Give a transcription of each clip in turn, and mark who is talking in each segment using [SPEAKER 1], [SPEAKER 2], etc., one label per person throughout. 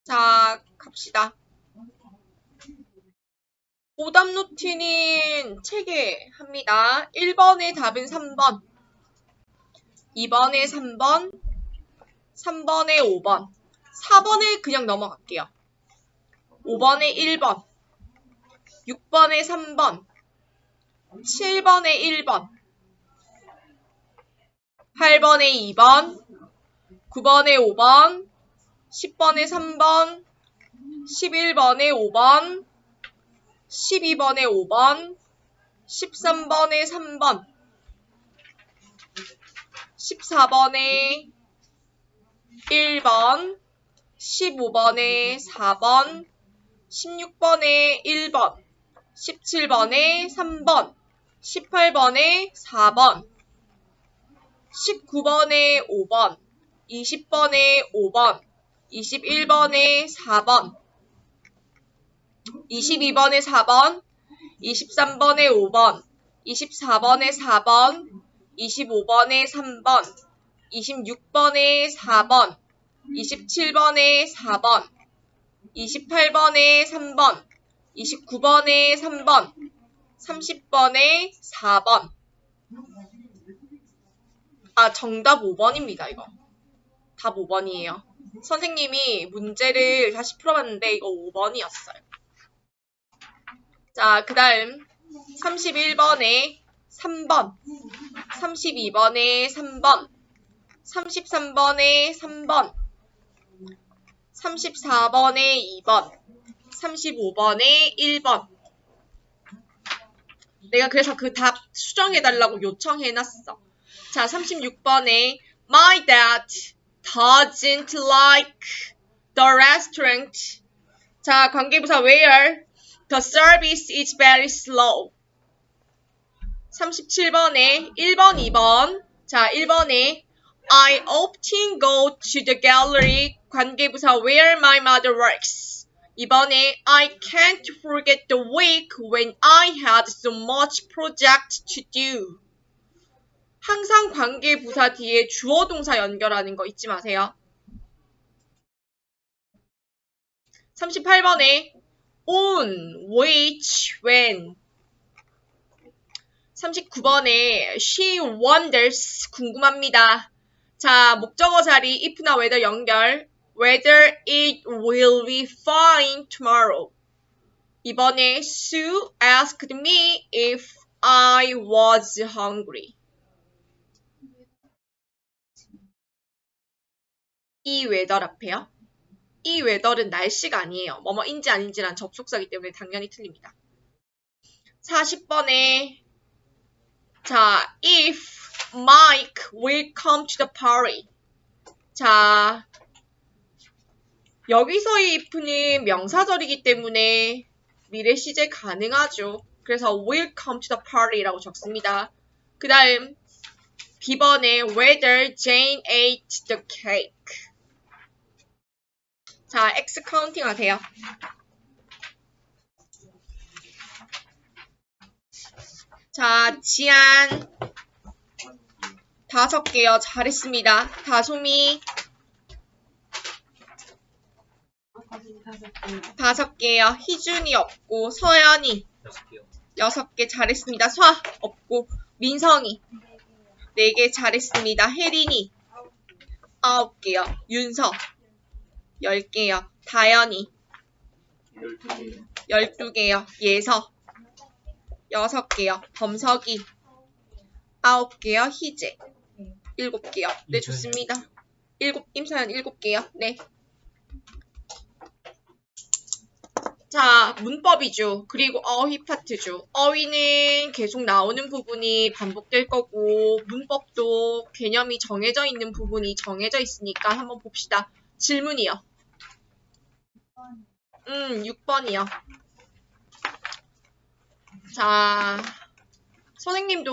[SPEAKER 1] 자, 갑시다. 오답 루틴인 체계합니다. 1번의 답은 3번, 2번에 3번, 3번에 5번, 4번에 그냥 넘어갈게요. 5번에 1번, 6번에 3번, 7번에 1번, 8번에 2번, 9번에 5번, 10번에 3번, 11번에 5번, 12번에 5번, 13번에 3번, 14번에 1번, 15번에 4번, 16번에 1번, 17번에 3번, 18번에 4번, 19번에 5번, 20번에 5번, 21번에 4번, 22번에 4번, 23번에 5번, 24번에 4번, 25번에 3번, 26번에 4번, 27번에 4번, 28번에 3번, 29번에 3번, 30번에 4번. 아, 정답 5번입니다, 이거. 답 5번이에요. 선생님이 문제를 다시 풀어봤는데 이거 5번이었어요. 자, 그 다음 31번에 3번, 32번에 3번, 33번에 3번, 34번에 2번, 35번에 1번. 내가 그래서 그 답 수정해달라고 요청해놨어. 자, 36번에 My dad doesn't like the restaurant. 자, 관계부사 where the service is very slow. 37번에 1번, 2번. 자, 1번에 I often go to the gallery. 관계부사 where my mother works. 2번에 I can't forget the week when I had so much project to do. 항상 관계부사 뒤에 주어 동사 연결하는 거 잊지 마세요. 38번에 on, which, when. 39번에 she wonders, 궁금합니다. 자, 목적어 자리 if나 whether 연결. Whether it will be fine tomorrow. 이번에 Sue asked me if I was hungry. 이 weather 앞에요. 이 weather는 날씨가 아니에요. 뭐뭐인지 아닌지란 접속사이기 때문에 당연히 틀립니다. 40번에 자, if Mike will come to the party. 자, 여기서의 if는 명사절이기 때문에 미래 시제 가능하죠. 그래서 will come to the party라고 적습니다. 그 다음 B번에 whether Jane ate the cake. 자, X 카운팅 하세요. 자, 지안 5개요. 잘했습니다. 다솜이 5개요. 희준이 없고 서연이 6개 잘했습니다. 쏴 없고 민성이 4개 잘했습니다. 혜린이 9개요. 윤서 10개요. 다현이 12개요. 예서 6개요. 범석이 9개요. 희재 7개요. 네, 좋습니다. 임서연 7개요. 네. 자, 문법이죠. 그리고 어휘 파트죠. 어휘는 계속 나오는 부분이 반복될 거고 문법도 개념이 정해져 있는 부분이 정해져 있으니까 한번 봅시다. 질문이요. 6번이요. 자, 선생님이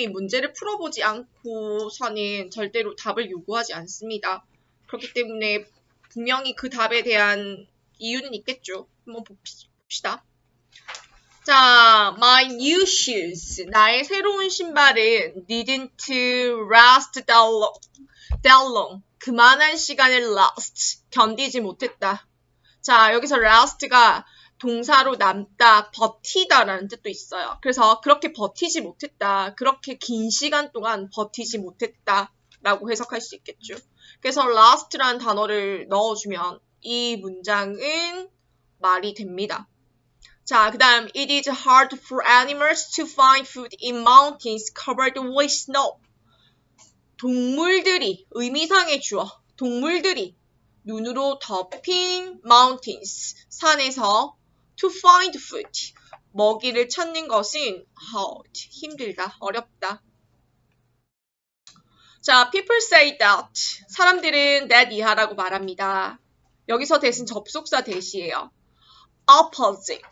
[SPEAKER 1] 문제를 풀어보지 않고서는 절대로 답을 요구하지 않습니다. 그렇기 때문에 분명히 그 답에 대한 이유는 있겠죠. 한번 봅시다. 자, my new shoes. 나의 새로운 신발은 didn't last that long. 그만한 시간을 last, 견디지 못했다. 자, 여기서 last가 동사로 남다, 버티다라는 뜻도 있어요. 그래서 그렇게 버티지 못했다. 그렇게 긴 시간 동안 버티지 못했다. 라고 해석할 수 있겠죠. 그래서 last라는 단어를 넣어주면 이 문장은 말이 됩니다. 자, 그 다음 It is hard for animals to find food in mountains covered with snow. 동물들이, 의미상의 주어, 동물들이 눈으로 덮인 mountains, 산에서 to find food, 먹이를 찾는 것은 hard, 힘들다, 어렵다. 자, people say that, 사람들은 that 이하라고 말합니다. 여기서 대신 접속사 대시예요. opposite,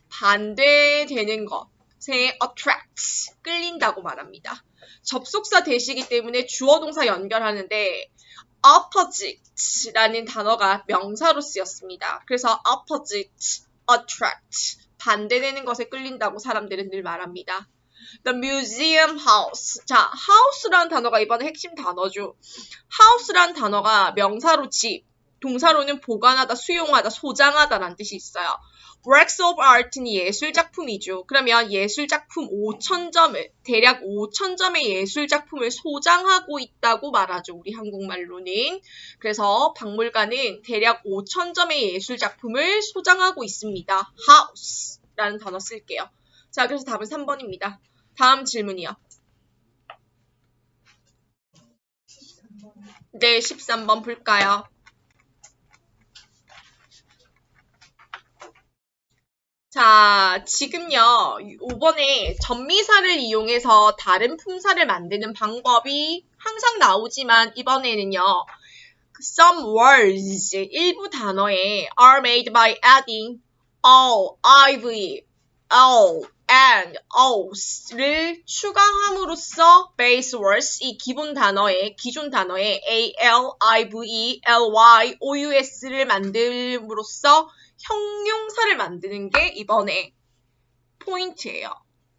[SPEAKER 1] 반대되는 것에 attract, 끌린다고 말합니다. 접속사 대시이기 때문에 주어 동사 연결하는데 opposite라는 단어가 명사로 쓰였습니다. 그래서 opposite, attract, 반대되는 것에 끌린다고 사람들은 늘 말합니다. The museum house. 자, house라는 단어가 이번에 핵심 단어죠. house라는 단어가 명사로 집, 동사로는 보관하다, 수용하다, 소장하다라는 뜻이 있어요. Works of Art는 예술작품이죠. 그러면 예술작품 5,000점을, 대략 5,000점의 예술작품을 소장하고 있다고 말하죠. 우리 한국말로는. 그래서 박물관은 대략 5,000점의 예술작품을 소장하고 있습니다. House라는 단어 쓸게요. 자, 그래서 답은 3번입니다. 다음 질문이요. 네, 13번 볼까요? 자, 지금요, 5번에 전미사를 이용해서 다른 품사를 만드는 방법이 항상 나오지만 이번에는요, some words, 일부 단어에 are made by adding all, iv, all, and, os를 추가함으로써 base words, 이 기본 단어에, 기존 단어에 a, l, i, v, l, y, o, u, s를 만듦으로써 형용사를 만드는 게 이번에 포인트예요.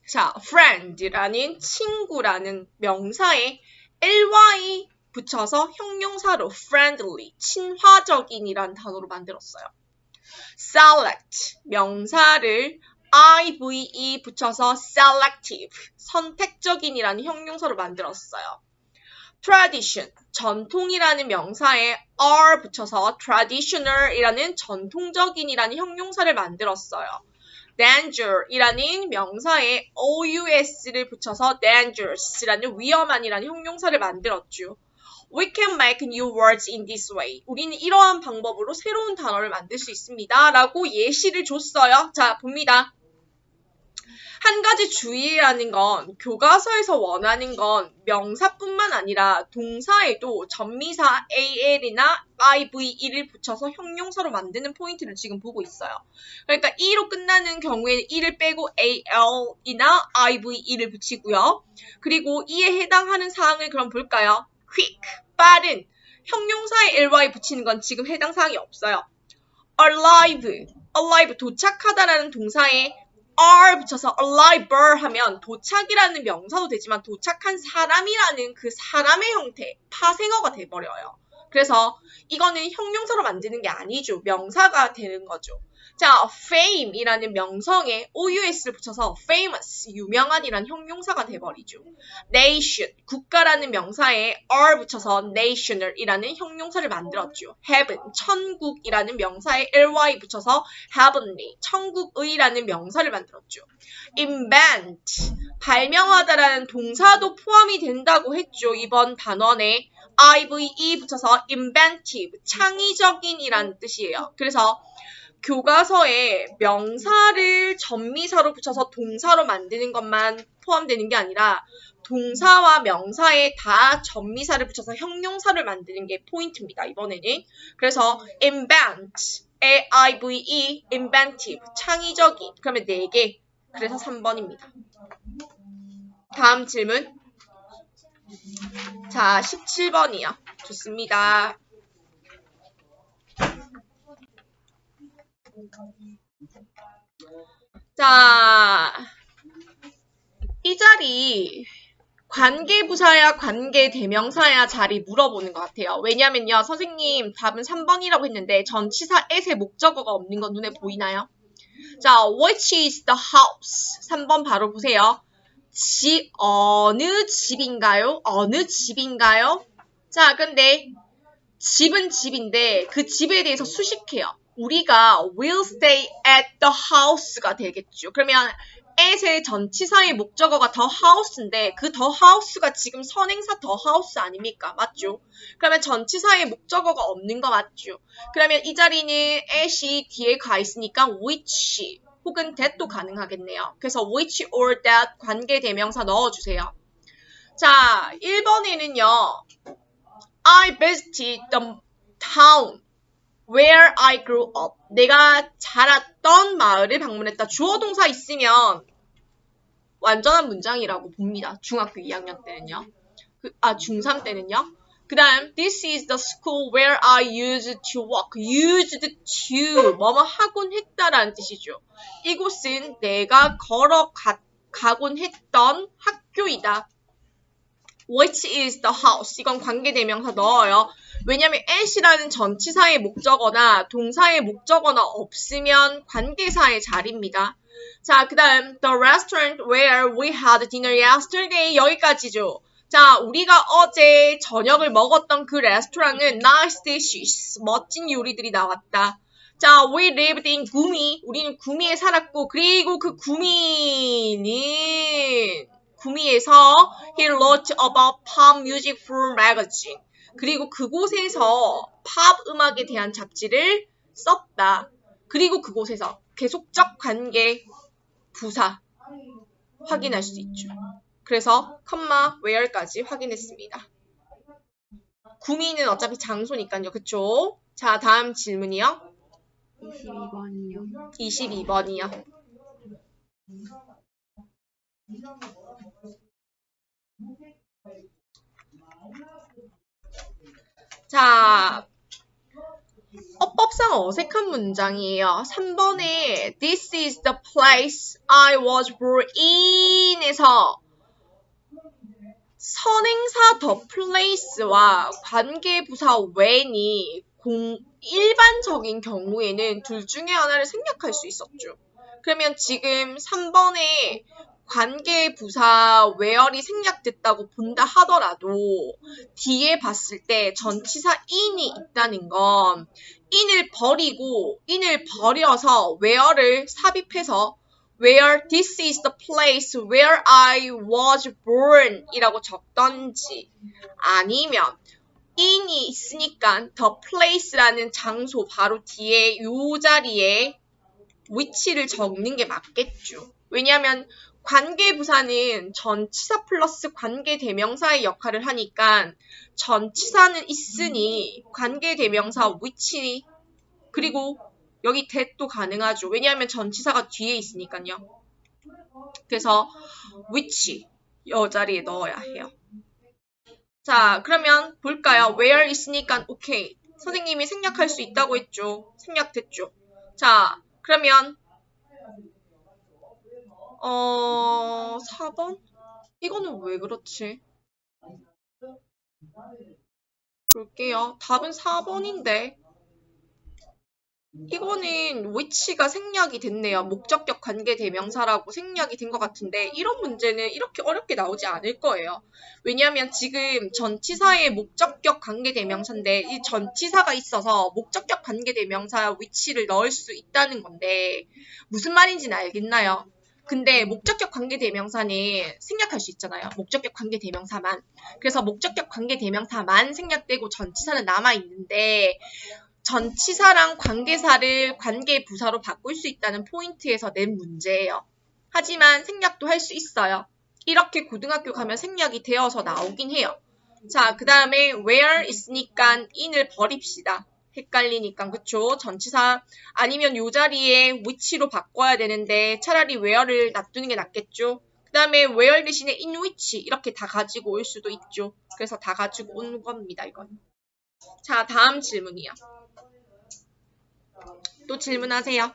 [SPEAKER 1] 자, friend라는 친구라는 명사에 ly 붙여서 형용사로 friendly, 친화적인이라는 단어로 만들었어요. select, 명사를 ive 붙여서 selective, 선택적인이라는 형용사로 만들었어요. tradition, 전통이라는 명사에 r 붙여서 traditional이라는 전통적인이라는 형용사를 만들었어요. danger이라는 명사에 ous를 붙여서 dangerous라는 위험한이라는 형용사를 만들었죠. We can make new words in this way. 우리는 이러한 방법으로 새로운 단어를 만들 수 있습니다. 라고 예시를 줬어요. 자, 봅니다. 한 가지 주의하는 건 교과서에서 원하는 건 명사뿐만 아니라 동사에도 전미사 al이나 ive를 붙여서 형용사로 만드는 포인트를 지금 보고 있어요. 그러니까 e로 끝나는 경우에 e를 빼고 al이나 ive를 붙이고요. 그리고 e에 해당하는 사항을 그럼 볼까요? quick, 빠른, 형용사에 ly 붙이는 건 지금 해당 사항이 없어요. arrive, 도착하다라는 동사에 r 붙여서 arriver 하면 도착이라는 명사도 되지만 도착한 사람이라는 그 사람의 형태, 파생어가 돼버려요. 그래서 이거는 형용사로 만드는 게 아니죠. 명사가 되는 거죠. 자, fame이라는 명성에 ous를 붙여서 famous, 유명한이란 형용사가 돼버리죠. nation, 국가라는 명사에 r 붙여서 national이라는 형용사를 만들었죠. heaven, 천국이라는 명사에 ly 붙여서 heavenly, 천국의라는 명사를 만들었죠. invent, 발명하다라는 동사도 포함이 된다고 했죠. 이번 단원에 ive 붙여서 inventive, 창의적인이라는 뜻이에요. 그래서 교과서에 명사를 전미사로 붙여서 동사로 만드는 것만 포함되는 게 아니라 동사와 명사에 다 전미사를 붙여서 형용사를 만드는 게 포인트입니다. 이번에는. 그래서 invent, A-I-V-E, inventive, 창의적인. 그러면 4개. 그래서 3번입니다. 다음 질문. 자, 17번이요. 좋습니다. 자, 이 자리 관계부사야 관계대명사야 자리 물어보는 것 같아요. 왜냐면요. 선생님 답은 3번이라고 했는데 전치사 at의 목적어가 없는 건 눈에 보이나요? 자, which is the house? 3번 바로 보세요. 어느 집인가요? 어느 집인가요? 자, 근데 집은 집인데 그 집에 대해서 수식해요. 우리가 will stay at the house가 되겠죠. 그러면 at의 전치사의 목적어가 the house인데 그 the house가 지금 선행사 the house 아닙니까? 맞죠? 그러면 전치사의 목적어가 없는 거 맞죠? 그러면 이 자리는 at이 뒤에 가 있으니까 which 혹은 that도 가능하겠네요. 그래서 which or that 관계대명사 넣어주세요. 자, 1번에는요. I visited the town where I grew up. 내가 자랐던 마을을 방문했다. 주어 동사 있으면 완전한 문장이라고 봅니다. 중학교 2학년 때는요. 중3 때는요. 그 다음, this is the school where I used to work. used to, 뭐뭐 하곤 했다라는 뜻이죠. 이곳은 내가 가곤 했던 학교이다. Which is the house? 이건 관계대명사 넣어요. 왜냐면 at이라는 전치사의 목적어나 동사의 목적어나 없으면 관계사의 자리입니다. 자, 그 다음 the restaurant where we had dinner yesterday 여기까지죠. 자, 우리가 어제 저녁을 먹었던 그 레스토랑은 nice dishes, 멋진 요리들이 나왔다. 자, we lived in 구미, 우리는 구미에 살았고 그리고 그 구미에서 he wrote about pop music for magazine. 그리고 그곳에서 팝 음악에 대한 잡지를 썼다. 그리고 그곳에서 계속적 관계 부사 확인할 수 있죠. 그래서 컴마 where까지 확인했습니다. 구미는 어차피 장소니까요. 그쵸? 자, 다음 질문이요.
[SPEAKER 2] 22번이요.
[SPEAKER 1] 22번이요. 자, 어법상 어색한 문장이에요. 3번에 This is the place I was born in에서 선행사 the place와 관계부사 when이 일반적인 경우에는 둘 중에 하나를 생략할 수 있었죠. 그러면 지금 3번에 관계부사 where이 생략됐다고 본다 하더라도 뒤에 봤을 때 전치사 in이 있다는 건 in을 버려서 where를 삽입해서 where this is the place where I was born 이라고 적던지 아니면 in이 있으니까 the place라는 장소 바로 뒤에 이 자리에 위치를 적는 게 맞겠죠. 왜냐하면 관계부사는 전치사 플러스 관계대명사의 역할을 하니까 전치사는 있으니 관계대명사 위치 그리고 여기 that도 가능하죠. 왜냐하면 전치사가 뒤에 있으니까요. 그래서 which 이 자리에 넣어야 해요. 자, 그러면 볼까요? where 있으니까 오케이. 선생님이 생략할 수 있다고 했죠. 생략됐죠. 자, 그러면 4번? 이거는 왜 그렇지? 볼게요. 답은 4번인데 이거는 which가 생략이 됐네요. 목적격 관계대명사라고 생략이 된 것 같은데 이런 문제는 이렇게 어렵게 나오지 않을 거예요. 왜냐하면 지금 전치사의 목적격 관계대명사인데 이 전치사가 있어서 목적격 관계대명사 which를 넣을 수 있다는 건데 무슨 말인지는 알겠나요? 근데 목적격 관계대명사는 생략할 수 있잖아요. 목적격 관계대명사만. 그래서 목적격 관계대명사만 생략되고 전치사는 남아있는데 전치사랑 관계사를 관계부사로 바꿀 수 있다는 포인트에서 낸 문제예요. 하지만 생략도 할 수 있어요. 이렇게 고등학교 가면 생략이 되어서 나오긴 해요. 자, 그 다음에 where 있으니까 in을 버립시다. 헷갈리니까 그쵸? 전치사 아니면 이 자리에 which로 바꿔야 되는데 차라리 where를 놔두는 게 낫겠죠? 그 다음에 where 대신에 in which 이렇게 다 가지고 올 수도 있죠. 그래서 다 가지고 온 겁니다. 이건. 자, 다음 질문이요. 또 질문하세요.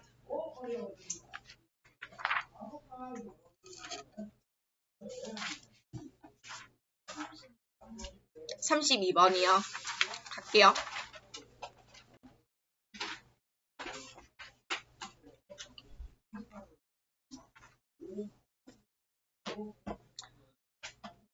[SPEAKER 1] 32번이요. 갈게요.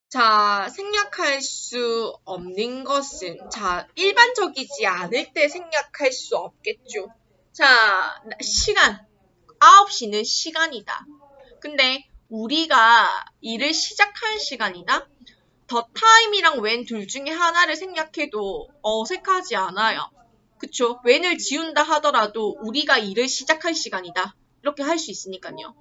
[SPEAKER 1] 자, 생략할 수 없는 것은, 자, 일반적이지 않을 때 생략할 수 없겠죠. 자, 시간. 9시는 시간이다. 근데 우리가 일을 시작할 시간이다? 더 타임이랑 when 둘 중에 하나를 생략해도 어색하지 않아요. 그쵸? when을 지운다 하더라도 우리가 일을 시작할 시간이다. 이렇게 할 수 있으니까요.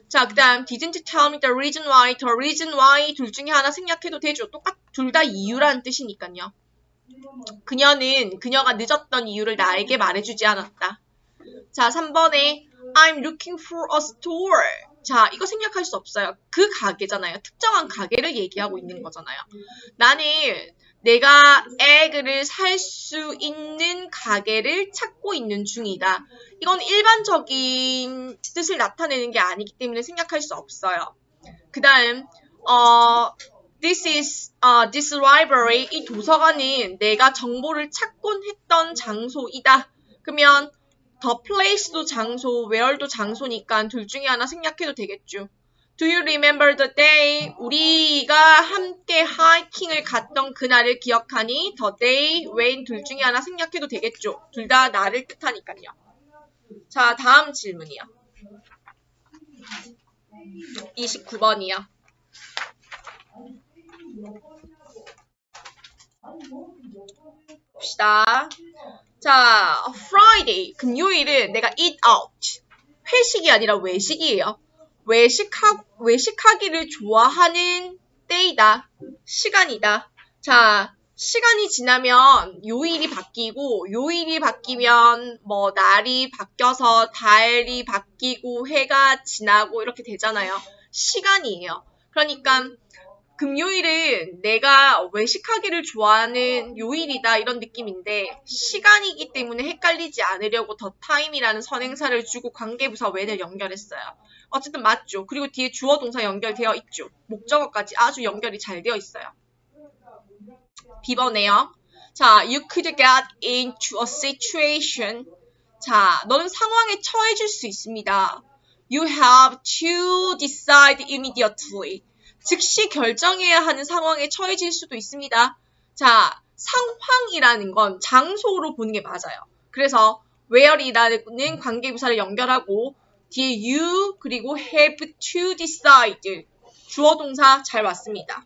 [SPEAKER 1] 자, 그 다음 didn't tell me the reason why, the reason why 둘 중에 하나 생략해도 되죠. 둘 다 이유라는 뜻이니까요. 그녀가 늦었던 이유를 나에게 말해주지 않았다. 자, 3번에 I'm looking for a store. 자, 이거 생략할 수 없어요. 그 가게잖아요. 특정한 가게를 얘기하고 있는 거잖아요. 나는 내가 에그를 살 수 있는 가게를 찾고 있는 중이다. 이건 일반적인 뜻을 나타내는 게 아니기 때문에 생략할 수 없어요. 그 다음 this library, 이 도서관은 내가 정보를 찾곤 했던 장소이다. 그러면 the place도 장소, where도 장소니까 둘 중에 하나 생략해도 되겠죠. Do you remember the day? 우리가 함께 하이킹을 갔던 그날을 기억하니? The day, when 둘 중에 하나 생략해도 되겠죠. 둘 다 나를 뜻하니까요. 자, 다음 질문이요. 29번이요. 봅시다. 자, Friday, 금요일은 내가 eat out. 회식이 아니라 외식이에요. 외식하기를 좋아하는 때이다. 시간이다. 자, 시간이 지나면 요일이 바뀌고, 요일이 바뀌면 뭐 날이 바뀌어서 달이 바뀌고 해가 지나고 이렇게 되잖아요. 시간이에요. 그러니까 금요일은 내가 외식하기를 좋아하는 요일이다 이런 느낌인데 시간이기 때문에 헷갈리지 않으려고 더 타임이라는 선행사를 주고 관계부사 when을 연결했어요. 어쨌든 맞죠. 그리고 뒤에 주어 동사 연결되어 있죠. 목적어까지 아주 연결이 잘 되어 있어요. B번에요. 자, you could get into a situation. 자, 너는 상황에 처해질 수 있습니다. You have to decide immediately. 즉시 결정해야 하는 상황에 처해질 수도 있습니다. 자, 상황이라는 건 장소로 보는 게 맞아요. 그래서 where이라는 관계부사를 연결하고 뒤에 you 그리고 have to decide 주어 동사 잘 왔습니다.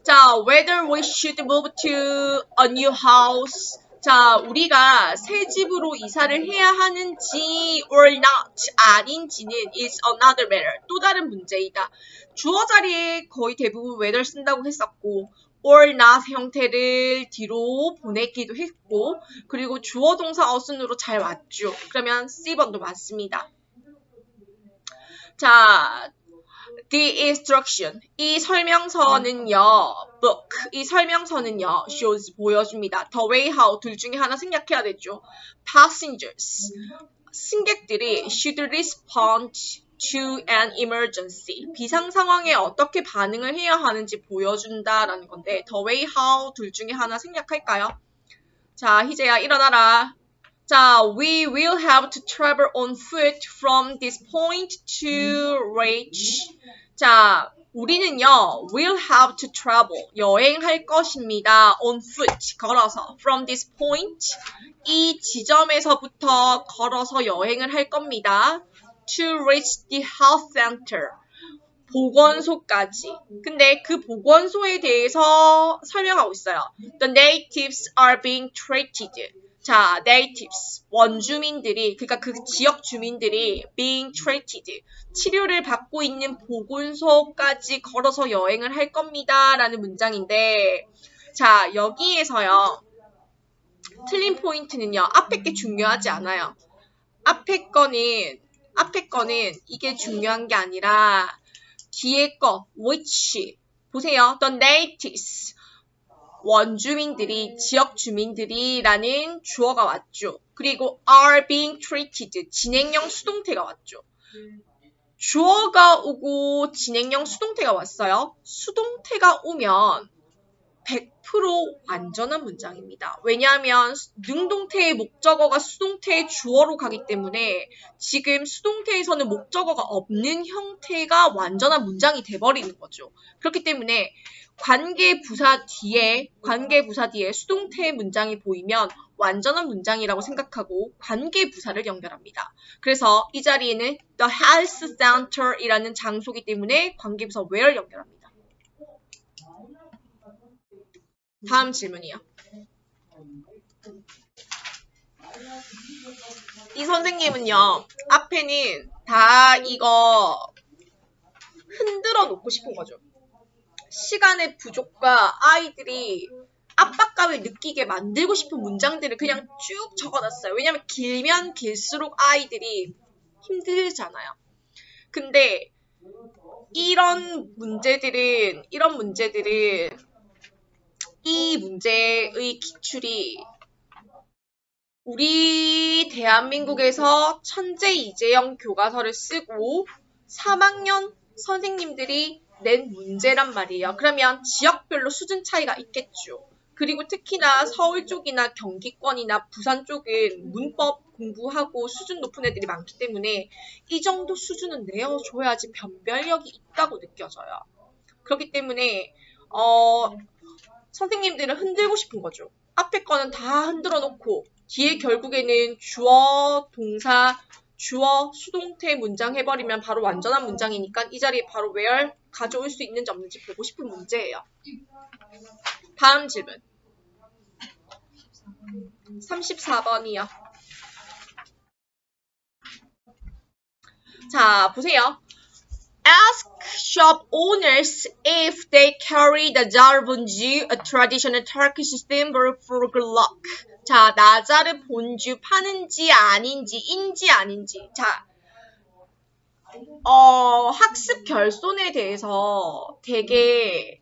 [SPEAKER 1] 자, whether we should move to a new house. 자, 우리가 새 집으로 이사를 해야 하는지 or not 아닌지는 is another matter. 또 다른 문제이다. 주어 자리에 거의 대부분 whether 쓴다고 했었고 or not 형태를 뒤로 보내기도 했고 그리고 주어 동사 어순으로 잘 왔죠. 그러면 C번도 맞습니다. 자, The instruction. 이 설명서는요, book. 이 설명서는요, shows 보여줍니다. The way how 둘 중에 하나 생략해야 되죠. Passengers. 승객들이 should respond to an emergency. 비상 상황에 어떻게 반응을 해야 하는지 보여준다라는 건데, the way how 둘 중에 하나 생략할까요? 자, 희재야 일어나라. 자, we will have to travel on foot from this point to reach. 자, 우리는요, will have to travel, 여행할 것입니다. on foot, 걸어서. from this point, 이 지점에서부터 걸어서 여행을 할 겁니다. to reach the health center, 보건소까지. 근데 그 보건소에 대해서 설명하고 있어요. The natives are being treated. 자, natives, 원주민들이, 그러니까 그 지역 주민들이 being treated, 치료를 받고 있는 보건소까지 걸어서 여행을 할 겁니다. 라는 문장인데, 자, 여기에서요, 틀린 포인트는요, 앞에 게 중요하지 않아요. 앞에 거는 이게 중요한 게 아니라, 뒤에 거, which, 보세요. The natives, 원주민들이, 지역 주민들이 라는 주어가 왔죠. 그리고 are being treated, 진행형 수동태가 왔죠. 주어가 오고 진행형 수동태가 왔어요. 수동태가 오면 100% 완전한 문장입니다. 왜냐하면 능동태의 목적어가 수동태의 주어로 가기 때문에 지금 수동태에서는 목적어가 없는 형태가 완전한 문장이 돼버리는 거죠. 그렇기 때문에 관계부사 뒤에 수동태의 문장이 보이면 완전한 문장이라고 생각하고 관계부사를 연결합니다. 그래서 이 자리에는 the health center이라는 장소이기 때문에 관계부사 where를 연결합니다. 다음 질문이요. 이 선생님은요, 앞에는 다 이거 흔들어 놓고 싶은 거죠. 시간의 부족과 아이들이 압박감을 느끼게 만들고 싶은 문장들을 그냥 쭉 적어놨어요. 왜냐면 길면 길수록 아이들이 힘들잖아요. 근데 이런 문제들은 이 문제의 기출이 우리 대한민국에서 천재 이재영 교과서를 쓰고 3학년 선생님들이 낸 문제란 말이에요. 그러면 지역별로 수준 차이가 있겠죠. 그리고 특히나 서울 쪽이나 경기권이나 부산 쪽은 문법 공부하고 수준 높은 애들이 많기 때문에 이 정도 수준은 내어줘야지 변별력이 있다고 느껴져요. 그렇기 때문에 선생님들은 흔들고 싶은 거죠. 앞에 거는 다 흔들어 놓고 뒤에 결국에는 주어, 동사, 주어, 수동태 문장 해버리면 바로 완전한 문장이니까 이 자리에 바로 where 가져올 수 있는지 없는지 보고 싶은 문제예요. 다음 질문. 34번이요. 자, 보세요. Ask shop owners if they carry the 자르본주, a traditional Turkish symbol for good luck. 자, 나자르 본주 파는지 아닌지, 아닌지. 자, 학습 결손에 대해서 되게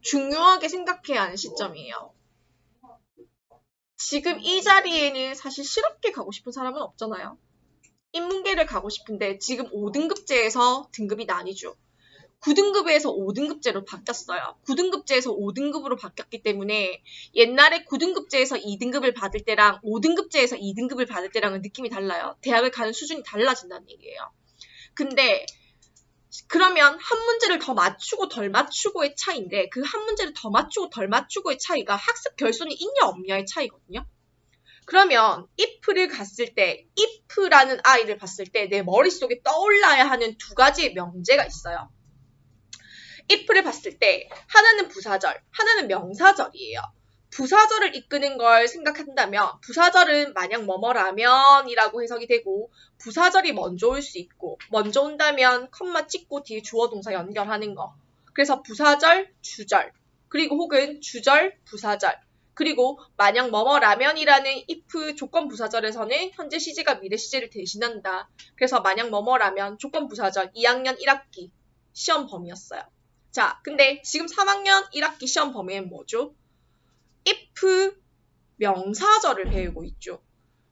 [SPEAKER 1] 중요하게 생각해야 하는 시점이에요. 지금 이 자리에는 사실 실업계 가고 싶은 사람은 없잖아요. 인문계를 가고 싶은데 지금 5등급제에서 등급이 나뉘죠. 9등급에서 5등급제로 바뀌었어요. 9등급제에서 5등급으로 바뀌었기 때문에 옛날에 9등급제에서 2등급을 받을 때랑 5등급제에서 2등급을 받을 때랑은 느낌이 달라요. 대학을 가는 수준이 달라진다는 얘기예요. 근데 그러면 한 문제를 더 맞추고 덜 맞추고의 차이인데 그 한 문제를 더 맞추고 덜 맞추고의 차이가 학습 결손이 있냐 없냐의 차이거든요. 그러면 if를 갔을 때 if라는 아이를 봤을 때 내 머릿속에 떠올라야 하는 두 가지의 명제가 있어요. if를 봤을 때 하나는 부사절, 하나는 명사절이에요. 부사절을 이끄는 걸 생각한다면 부사절은 만약 뭐뭐라면 이라고 해석이 되고 부사절이 먼저 올 수 있고 먼저 온다면 컴마 찍고 뒤에 주어 동사 연결하는 거. 그래서 부사절, 주절, 그리고 혹은 주절, 부사절. 그리고 만약 뭐뭐라면이라는 if 조건 부사절에서는 현재 시제가 미래 시제를 대신한다. 그래서 만약 뭐뭐라면 조건 부사절 2학년 1학기 시험 범위였어요. 자, 근데 지금 3학년 1학기 시험 범위는 뭐죠? if 명사절을 배우고 있죠.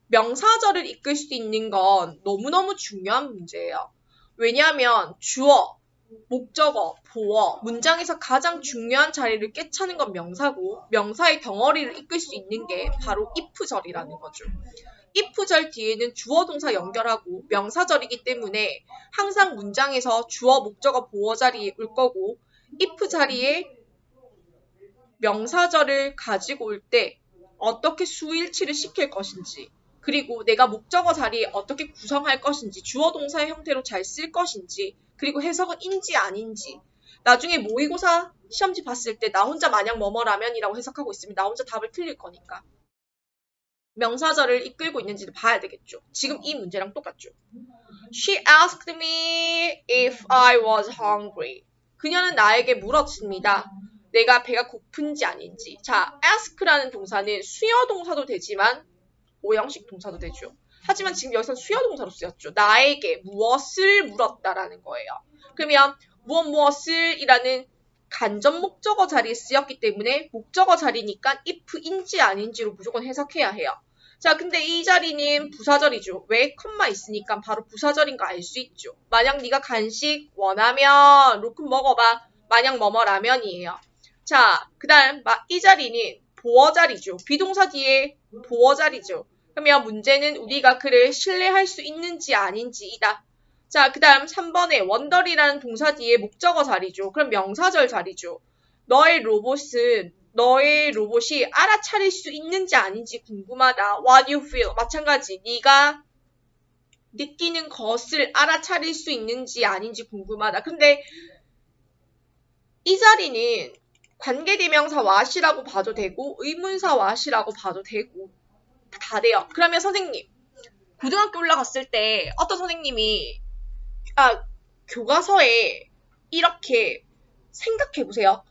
[SPEAKER 1] 명사절을 이끌 수 있는 건 너무너무 중요한 문제예요. 왜냐하면 주어, 목적어, 보어, 문장에서 가장 중요한 자리를 꿰차는 건 명사고 명사의 덩어리를 이끌 수 있는 게 바로 if절이라는 거죠. if절 뒤에는 주어 동사 연결하고 명사절이기 때문에 항상 문장에서 주어, 목적어, 보어 자리에 올 거고 if 자리에 명사절을 가지고 올 때 어떻게 수일치를 시킬 것인지 그리고 내가 목적어 자리에 어떻게 구성할 것인지 주어 동사의 형태로 잘 쓸 것인지 그리고 해석은 인지 아닌지 나중에 모의고사 시험지 봤을 때 나 혼자 마냥 뭐뭐라면이라고 해석하고 있으면 나 혼자 답을 틀릴 거니까 명사절을 이끌고 있는지를 봐야 되겠죠. 지금 이 문제랑 똑같죠. She asked me if I was hungry. 그녀는 나에게 물었습니다. 내가 배가 고픈지 아닌지. 자, ask라는 동사는 수요 동사도 되지만 오형식 동사도 되죠. 하지만 지금 여기서 수요 동사로 쓰였죠. 나에게 무엇을 물었다라는 거예요. 그러면 무엇을 이라는 간접 목적어 자리에 쓰였기 때문에 목적어 자리니까 if인지 아닌지로 무조건 해석해야 해요. 자, 근데 이 자리는 부사절이죠. 왜? 컴마 있으니까 바로 부사절인 거 알 수 있죠. 만약 네가 간식 원하면 로큰 먹어봐. 만약 뭐뭐라면이에요. 자, 그 다음 이 자리는 보어 자리죠. 비동사 뒤에 보어 자리죠. 그러면 문제는 우리가 그를 신뢰할 수 있는지 아닌지이다. 자, 그 다음 3번에 원더리라는 동사 뒤에 목적어 자리죠. 그럼 명사절 자리죠. 너의 로봇이 알아차릴 수 있는지 아닌지 궁금하다. What you feel. 마찬가지. 네가 느끼는 것을 알아차릴 수 있는지 아닌지 궁금하다. 근데 이 자리는 관계대명사 what이라고 봐도 되고 의문사 what이라고 봐도 되고 다 돼요. 그러면 선생님, 고등학교 올라갔을 때 어떤 선생님이 교과서에 이렇게 생각해보세요.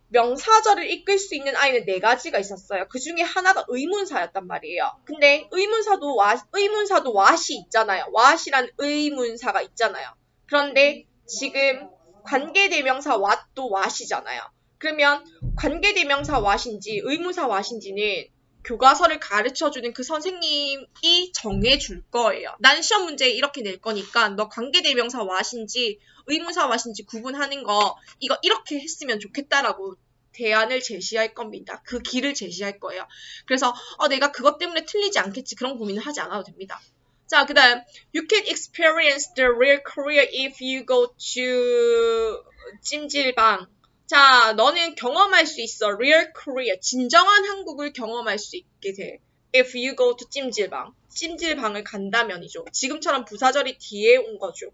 [SPEAKER 1] 명사절을 이끌 수 있는 아이는 4가지가 있었어요. 그 중에 하나가 의문사였단 말이에요. 근데 의문사도 what이 있잖아요. what이란 의문사가 있잖아요. 그런데 지금 관계대명사 what도 what이잖아요. 그러면 관계대명사 what인지 의문사 what인지는 교과서를 가르쳐주는 그 선생님이 정해줄 거예요. 난 시험 문제 이렇게 낼 거니까 너 관계대명사 what인지 의문사 what인지 구분하는 거 이거 이렇게 했으면 좋겠다라고 대안을 제시할 겁니다. 그 길을 제시할 거예요. 그래서 내가 그것 때문에 틀리지 않겠지 그런 고민을 하지 않아도 됩니다. 자, 그 다음 You can experience the real Korea if you go to 찜질방. 자, 너는 경험할 수 있어. Real Korea. 진정한 한국을 경험할 수 있게 돼. If you go to 찜질방. 찜질방을 간다면이죠. 지금처럼 부사절이 뒤에 온 거죠.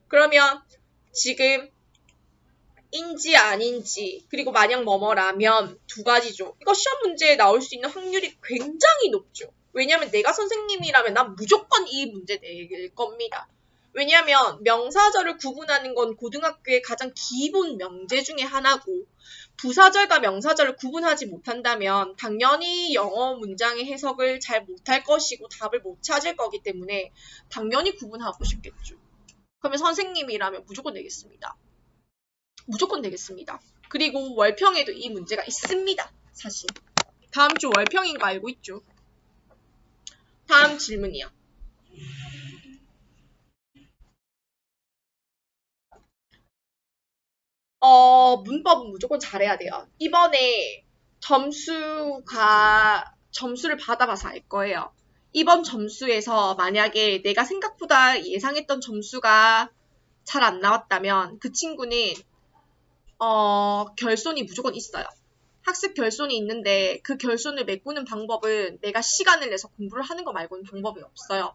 [SPEAKER 1] 그러면 지금 인지 아닌지 그리고 만약 뭐뭐라면 2가지죠. 이거 시험 문제에 나올 수 있는 확률이 굉장히 높죠. 왜냐하면 내가 선생님이라면 난 무조건 이 문제 낼 겁니다. 왜냐하면 명사절을 구분하는 건 고등학교의 가장 기본 명제 중에 하나고 부사절과 명사절을 구분하지 못한다면 당연히 영어 문장의 해석을 잘 못할 것이고 답을 못 찾을 거기 때문에 당연히 구분하고 싶겠죠. 그러면 선생님이라면 무조건 내겠습니다. 무조건 되겠습니다. 그리고 월평에도 이 문제가 있습니다. 사실. 다음 주 월평인 거 알고 있죠? 다음 질문이요. 문법은 무조건 잘해야 돼요. 이번에 점수를 받아봐서 알 거예요. 이번 점수에서 만약에 내가 생각보다 예상했던 점수가 잘 안 나왔다면 그 친구는 결손이 무조건 있어요. 학습 결손이 있는데 그 결손을 메꾸는 방법은 내가 시간을 내서 공부를 하는 거 말고는 방법이 없어요.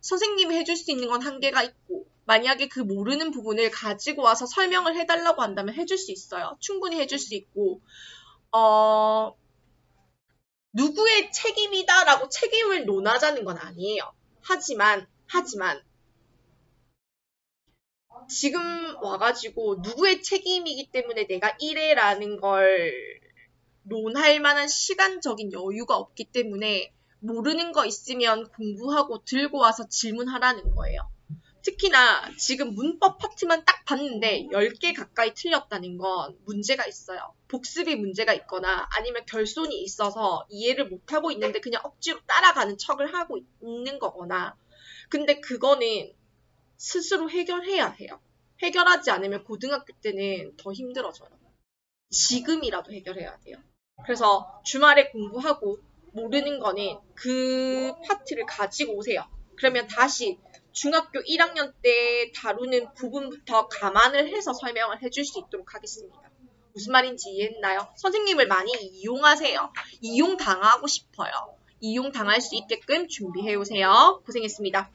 [SPEAKER 1] 선생님이 해줄 수 있는 건 한계가 있고 만약에 그 모르는 부분을 가지고 와서 설명을 해달라고 한다면 해줄 수 있어요. 충분히 해줄 수 있고 누구의 책임이다라고 책임을 논하자는 건 아니에요. 하지만 지금 와가지고 누구의 책임이기 때문에 내가 이래라는 걸 논할 만한 시간적인 여유가 없기 때문에 모르는 거 있으면 공부하고 들고 와서 질문하라는 거예요. 특히나 지금 문법 파트만 딱 봤는데 10개 가까이 틀렸다는 건 문제가 있어요. 복습이 문제가 있거나 아니면 결손이 있어서 이해를 못하고 있는데 그냥 억지로 따라가는 척을 하고 있는 거거나 근데 그거는 스스로 해결해야 해요. 해결하지 않으면 고등학교 때는 더 힘들어져요. 지금이라도 해결해야 돼요. 그래서 주말에 공부하고 모르는 거는 그 파트를 가지고 오세요. 그러면 다시 중학교 1학년 때 다루는 부분부터 감안을 해서 설명을 해줄 수 있도록 하겠습니다. 무슨 말인지 이해했나요? 선생님을 많이 이용하세요. 이용당하고 싶어요. 이용당할 수 있게끔 준비해오세요. 고생했습니다.